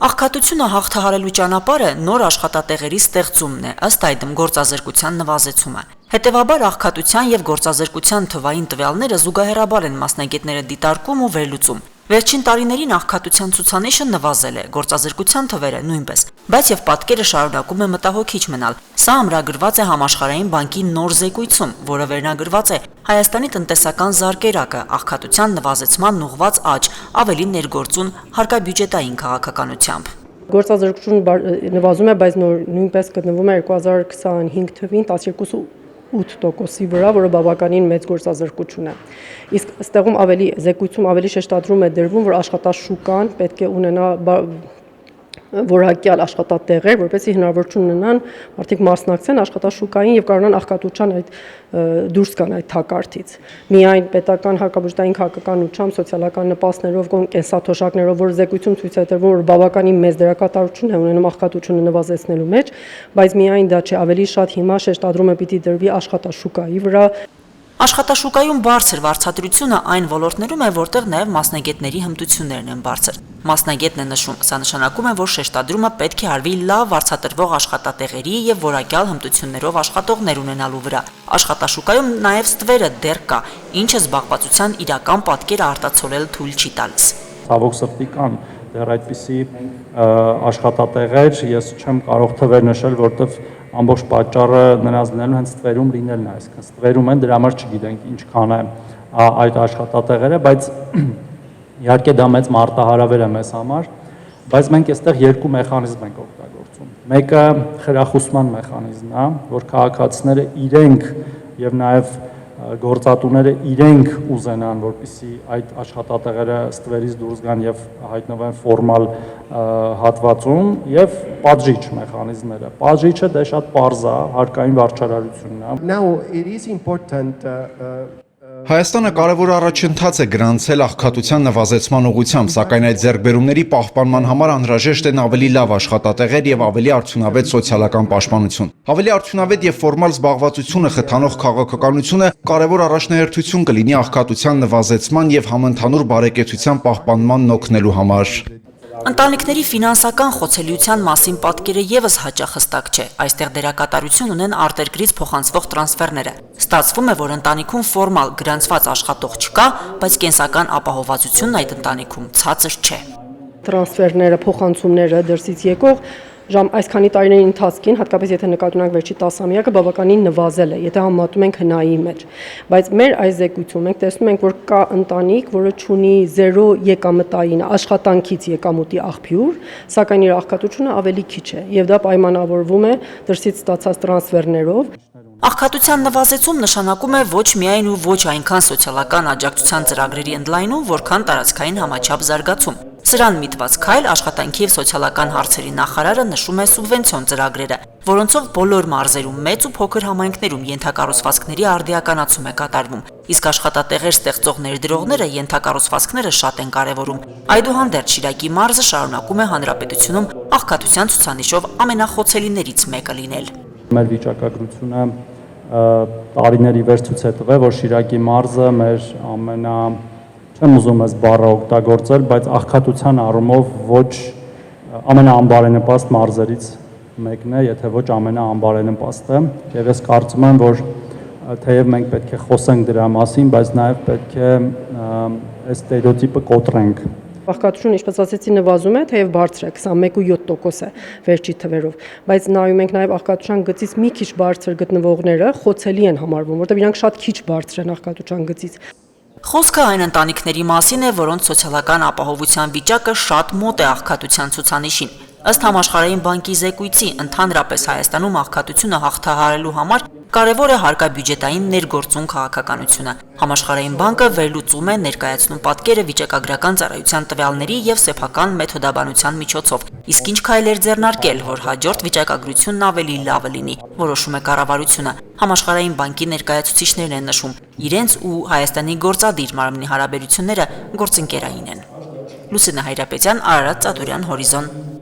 Աղքատությունը հաղթահարելու ճանապարհը նոր աշխատատեղերի ստեղծումն է, ըստ այդմ գործազրկության նվազեցումը։ Հետևաբար աղքատության եւ գործազրկության թվային տվյալները զուգահեռաբար են մասնագետները դիտարկում ու վերլուծում։ Վերջին տարիներին աղքատության ցուցանիշը նվազել է, գործազրկության թվերը նույնպես, բայց եւ պատկերը շարունակում է մտահոգիչ մնալ։ Սա ամրագրված է Համաշխարհային բանկի նոր զեկույցում, որը վերնագրված է Հայաստանի տնտեսական զարկերակը, աղքատության նվազեցման ուղղված աճ, ավելի ներգործուն հարկաբյուջետային քաղաքականությամբ։ Գործազրկությունը նվազում է, բայց նույնպես գտնվում է 2025 թվին 12.8%-ի վրա, որը բավականին մեծ գործազրկություն է։ Իսկ այստեղում զեկույցում ավելի շեշտադրում է դրվում, որ աշխատաշուկան պետք է ունենա որակյալ աշխատատեղեր, որպեսզի հնարավորություն ունենան մարդիկ մասնակցեն աշխատաշուկային եւ կարողանան աղքատության այդ դուրս գան այդ թակարդից։ Միայն պետական հարկաբյուջետային քաղաքականությամբ, սոցիալական նպաստներով, կենսաթոշակներով, որ զեկույցում ցույց է տրվում, որ բավականին մեծ դերակատարություն է ունենում աղքատությունը նվազեցնելու մեջ, բայց միայն դա չէ, ավելի շատ հիմա շեշտադրումը պիտի դրվի աշխատաշուկայի վրա։ Աշխատաշուկայում բարձր վարձատրությունը այն ոլորտներում է, որտեղ նաև մասնագետների հմտություններն են բարձր։ Մասնագետն է նշում, սա նշանակում է, որ շեշտադրումը պետք է արվի լավ վարձատրվող աշխատատեղերի եւ որակյալ հմտություններով աշխատողներ ունենալու վրա։ Աշխատաշուկայում նաև ստվերը դեռ կա, ինչը զբաղվածության իրական պատկերը արտացոլել թույլ չի տալիս։ Ցավոք սրտի կան դեռ այդպիսի աշխատատեղեր, ես չեմ կարող թվեր նշել, որտեղ ամբողջ պատճառը նրանց լինելու հենց ստվերում լինելն է, այսինքն ստվերում են, դրա համար չգիտենք ինչքան է այդ աշխատատեղերը, բայց իհարկե դա մեծ մարտահրավեր է մեզ համար, բայց մենք այստեղ երկու մեխանիզմ ենք օգտագործում։ Մեկը խրախուսման մեխանիզմն է, որ քաղաքացիները իրենք եւ նաեւ գործատուները իրենք ուզենան, որպեսզի այդ աշխատատեղերը ստվերից դուրս գան եւ հայտնվեն ֆորմալ հատվածում, եւ պատժիչ մեխանիզմները։ Պատժիչը դե շատ պարզ է, հարկային վարչարարությունն է։ Now it is important Հայաստանը կարևոր առաջընթաց է գրանցել աղքատության նվազեցման ուղղությամբ, սակայն այդ ձեռքբերումների պահպանման համար անհրաժեշտ են ավելի լավ աշխատատեղեր եւ ավելի արդյունավետ սոցիալական պաշտպանություն։ Ավելի արդյունավետ եւ ֆորմալ զբաղվածությունը խթանող քաղաքականությունը կարևոր առաջնահերթություն կլինի աղքատության նվազեցման եւ համընդհանուր բարեկեցության պահպանմանն օգնելու համար։ Ընտանիքների ֆինանսական խոցելիության մասին պատկերը եւս հաճախ հստակ չէ։ Այստեղ դերակատարություն ունեն արտերկրից փոխանցվող տրանսֆերները։ Ստացվում է, որ ընտանիքում ֆորմալ գրանցված աշխատող չկա, բայց կենսական ապահովվածությունն այդ ընտանիքում ցածր չէ։ Տրանսֆերները, փոխանցումները դրսից եկող այսքանի տարիների ընթացքին, հատկապես եթե նկատի ունենք վերջի 10-ամյակը, բավականին նվազել է, եթե համեմատում ենք հնայի մեջ։ Բայց մեր այս զեկույցում մենք տեսնում ենք, որ կա ընտանիք, որը ունի 0 եկամտային աշխատանքից եկամուտի աղբյուր, սակայն իր աղքատությունը ավելի քիչ է, եւ դա պայմանավորվում է դրսից ստացած տրանսֆերներով։ Աղքատության նվազեցում նշանակում է ոչ միայն ու ոչ այնքան սոցիալական աջակցության ծրագրերի ընդլայնում, որքան տարածքային համաչափ զարգացում։ Սրան միտված քայլ աշխատանքի եւ սոցիալական հարցերի նախարարը նշում է սուբվենցիոն ծրագրերը, որոնցով բոլոր մարզերում մեծ ու փոքր համայնքներում ենթակառուցվածքների արդիականացում է կատարվում, իսկ աշխատատեղեր ստեղծող ներդրողները ենթակառուցվածքները շատ են կարևորում։ Այդուհանդերձ Շիրակի մարզը շարունակում է հանրապետությունում աղքատության ցուցանիշով ամենախոցելիներից մեկը լինել։ Մեր վիճակագրությունը տարիների վերջ ցույց է տվել, որ Շիրակի մարզը մեր չեմ ուզում այս բառը օգտագործել, բայց աղքատության առումով ոչ ամենաանբարենպաստ մարզերից մեկն է, եթե ոչ ամենաանբարենպաստը, եւ ես կարծում եմ, որ թեև մենք պետք է խոսենք դրա մասին, բայց նաեւ պետք է այս ստերեոտիպը կոտրենք։ Աղքատությունը, ինչպես ասեցի, նվազում է, թեև բարձր է, 21.7% է վերջի թվերով, բայց նայում ենք նաև աղքատության գծից մի քիչ բարձր գտնվողները խոցելի են համարվում, որտեղ իրանք շատ քիչ բարձր են աղքատության գծից։ Խոսքը այն ընտանիքների մասին է, որոնց սոցիալական ապահովության վիճակը շատ մոտ է աղքատության ցուցանիշին։ Ըստ Համաշխարհային բանկի զեկույցի, ընդհանրապես Հայաստանում աղքատությունը հաղթահարելու համար կարևոր է հարկաբյուջետային ներգործուն քաղաքականությունը։ Համաշխարհային բանկը վերլուծում է, ներկայացնում պատկերը վիճակագրական ծառայության տվյալների եւ սեփական մեթոդաբանության միջոցով։ Իսկ ինչ քայլեր ձեռնարկել, որ հաջորդ վիճակագրությունն ավելի լավը լինի, որոշում է կառավարությունը։ Համաշխարհային բանկի ներկայացուցիչներն են նշում, իրենց ու Հայաստանի գործադիր մարմնի հարաբերությունները գործընկերային են։ Լուսինե Հայրապետյան, Արարատ Ծատուրյան, Հորիզոն։